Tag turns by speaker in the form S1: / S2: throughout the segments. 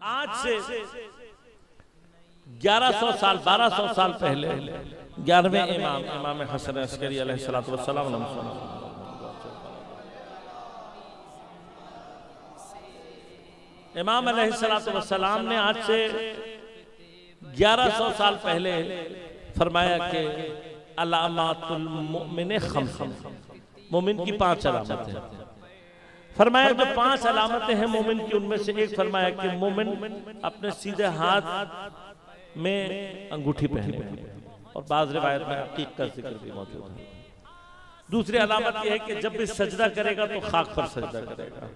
S1: आज से 1100 साल 1200 साल पहले 11वें इमाम हसन अस्करी अलैहिस्सलातु वस्सलाम इमाम अलैहिस्सलातु वस्सलाम ने आज से 1100 साल पहले फरमाया कि अलामातुल मुमिन खम्स, मोमिन की 5 अलामतें हैं। फरमाया जो 5 अलामतें हैं मोमिन की, उनमें से एक फरमाया कि मोमिन अपने सीधे हाथ में अंगूठी पहने, और बाज़ रिवायत में अकीक का जिक्र भी मौजूद है। दूसरी अलामत यह है कि जब भी सजदा करेगा तो खाक पर सजदा करेगा।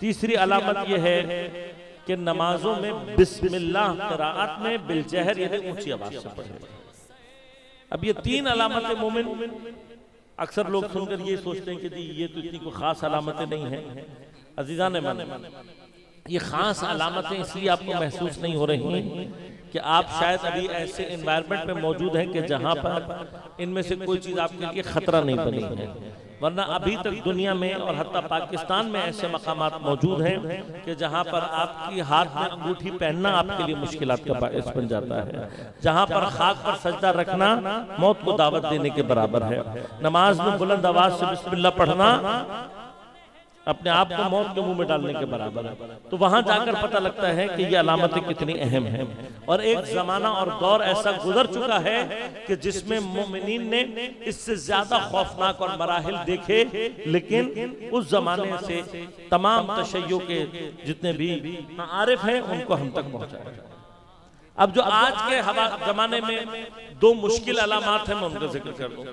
S1: तीसरी अलामत यह है कि नमाजों में बिस्मिल्लाह क़िराअत में बिलजहर यानी ऊंची आवाज से पढ़ेगा। अब ये 3 अलामतें मोमिन, अक्सर लोग सुनकर ये सोचते हैं कि जी ये तो इतनी कोई खास अलामतें नहीं हैं। अजीज़ान मन, ये खास अलामतें इसलिए आपको महसूस नहीं हो रही कि आप शायद अभी ऐसे एनवायरनमेंट में मौजूद हैं कि जहां पर इनमें से कोई चीज़ आपके लिए खतरा नहीं बनी है, वरना अभी तक दुनिया में और हत्ता पाकिस्तान में ऐसे मकामात मौजूद हैं कि जहां पर आपकी हाथ में अंगूठी पहनना आपके लिए मुश्किलात का बायस बन जाता है, जहां पर खाक पर सजदा रखना मौत को दावत देने के बराबर है। नमाज में बुलंद आवाज से बिस्मिल्लाह पढ़ना अपने आप को मौत के मुंह में डालने के बराबर है। तो वहां जाकर पता लगता है कि ये अलामतें कितनी अहम हैं। और एक जमाना और दौर ऐसा गुजर चुका है कि जिसमें मोमिनीन ने इससे ज्यादा खौफनाक और मराहिल देखे, लेकिन उस जमाने से तमाम तशय्यो के जितने भी आरिफ हैं उनको हम तक पहुंचाया। अब जो आज के जमाने में 2 मुश्किल अलामत हैं, मैं उनका जिक्र कर दूं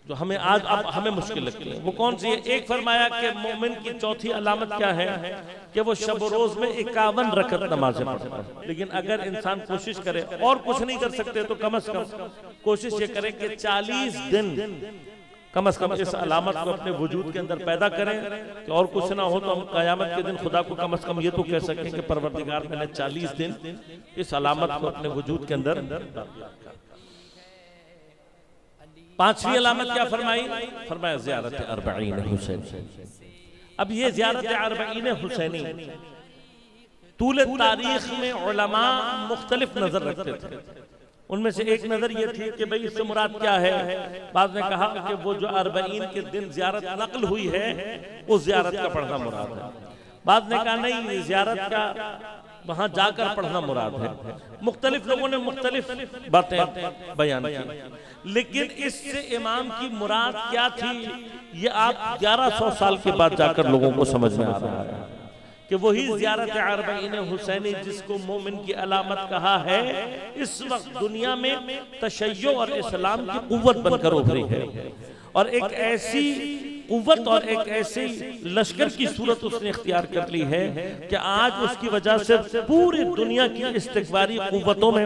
S1: जो हमें आज अब हमें मुश्किल लगती है। वो कौन सी है? एक फरमाया कि मोमिन की चौथी अलामत क्या है कि वो शब रोज में 51 रकअत नमाज़ें पढ़ता है। लेकिन अगर इंसान कोशिश करे और कुछ नहीं कर सकते तो कम से कम कोशिश ये करें कि 40 दिन कम से कम इस अलामत को अपने वजूद के अंदर पैदा करें कि और कुछ ना हो तो हम क़यामत के दिन खुदा को कम से कम ये तो कह सकें कि परवरदिगार मैंने 40 दिन इस अलामत को अपने वजूद के अंदर। 5वीं अलामत क्या फरमाई? फरमाया ज़ियारत अर्बईन हुसैन। अब ये ज़ियारत अर्बईन हुसैनी तूले तारीख में उलमा मुख्तलिफ नजर रखते थे। उनमें से एक नजर ये थी कि भाई इससे मुराद क्या है। बाद ने कहा कि वो जो अर्बईन के दिन ज़ियारत नकल हुई है वो ज़ियारत का पढ़ना मुराद है। बाद ने कहा नहीं, ज़ियारत का वहां जाकर पढ़ना मुराद है। मुख्तलिफ लोगों ने मुख्तलिफ बातें बयान की, लेकिन इससे इमाम की मुराद क्या थी ये आप 1100 साल के बाद जाकर लोगों को समझ में आ रहा है कि वही ज़ियारत अर्बईन हुसैनी जिसको मोमिन की अलामत कहा है, इस वक्त दुनिया में तशय्यो और इस्लाम की कुव्वत बनकर उभरी है। और एक ऐसी कुव्वत और एक ऐसी लश्कर की सूरत उसने इख्तियार कर ली है कि आज उसकी वजह से पूरी दुनिया की इस्तिकबारी कुव्वतों में,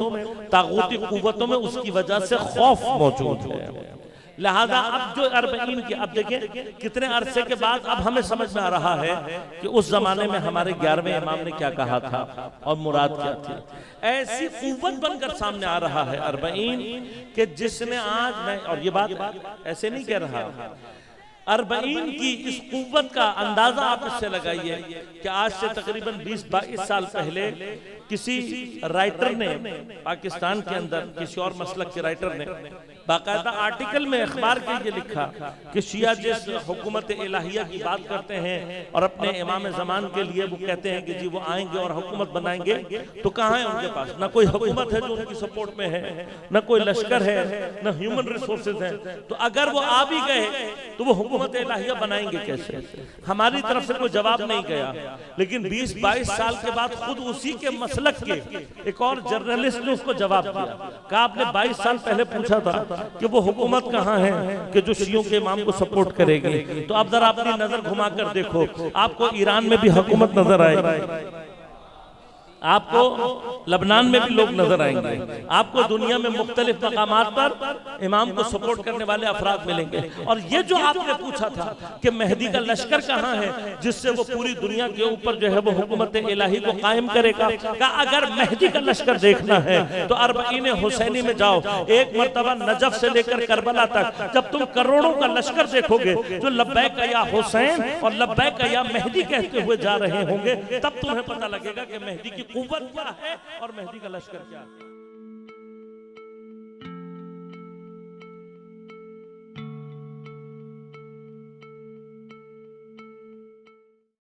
S1: तागूती कुव्वतों में उसकी वजह से खौफ मौजूद है। लिहाजा अब जो अर्बईन की, अब देखें कितने अरसे के बाद अब हमें समझ में आ रहा है कि उस जमाने में हमारे 11वें इमाम ने क्या कहा था और मुराद क्या थी। ऐसी कुव्वत बनकर सामने आ रहा है अर्बईन कि जिसने आज, मैं और ये बात ऐसे नहीं कह रहा, अर्बईन की इस कुव्वत का अंदाजा आप इससे लगाइए कि आज से तकरीबन 20-22 साल पहले किसी राइटर ने पाकिस्तान के अंदर, किसी और मसलक के राइटर ने बाकायदा आर्टिकल में अखबार के ये लिखा कि शिया जिस हुकूमत इलाहिया की बात करते हैं और अपने इमाम ज़मान के लिए वो कहते हैं कि जी वो आएंगे और हुकूमत बनाएंगे, तो कहाँ है उनके पास? ना कोई हुकूमत है जो उनकी सपोर्ट में है, ना कोई लश्कर है, ना ह्यूमन रिसोर्सेज है। तो अगर वो आ भी गए तो वो हुकूमत इलाहिया बनाएंगे कैसे? हमारी तरफ से कोई जवाब नहीं गया। लेकिन 20-22 साल के बाद खुद उसी के मसलक के एक और जर्नलिस्ट ने उसको जवाब दिया, कहा आपने 22 साल पहले पूछा था कि वो हुकूमत कहाँ है कि जो शियों के इमाम को सपोर्ट करेगी। तो अब जरा अपनी नजर घुमाकर देखो, आपको ईरान में भी हुकूमत नजर आएगी, आपको लबनान में भी लोग नजर आएंगे, आपको दुनिया में मुख्तलिफ मकामात पर इमाम को सपोर्ट करने वाले अफराद मिलेंगे। और ये जो आपने पूछा था कि मेहदी का लश्कर कहाँ है जिससे वो पूरी दुनिया के ऊपर जो है वो हुकूमत इलाही को कायम करेगा, का अगर मेहदी का लश्कर देखना है तो अरबईन हुसैनी में जाओ। एक मर्तबा नजफ से लेकर करबला तक जब तुम करोड़ों का लश्कर देखोगे जो लब्बैक या हुसैन और लब्बैक या मेहदी कहते हुए जा रहे होंगे, तब तुम्हें पता लगेगा कि मेहदी की कुव्वत क्या है और मेहदी का लश्कर क्या है।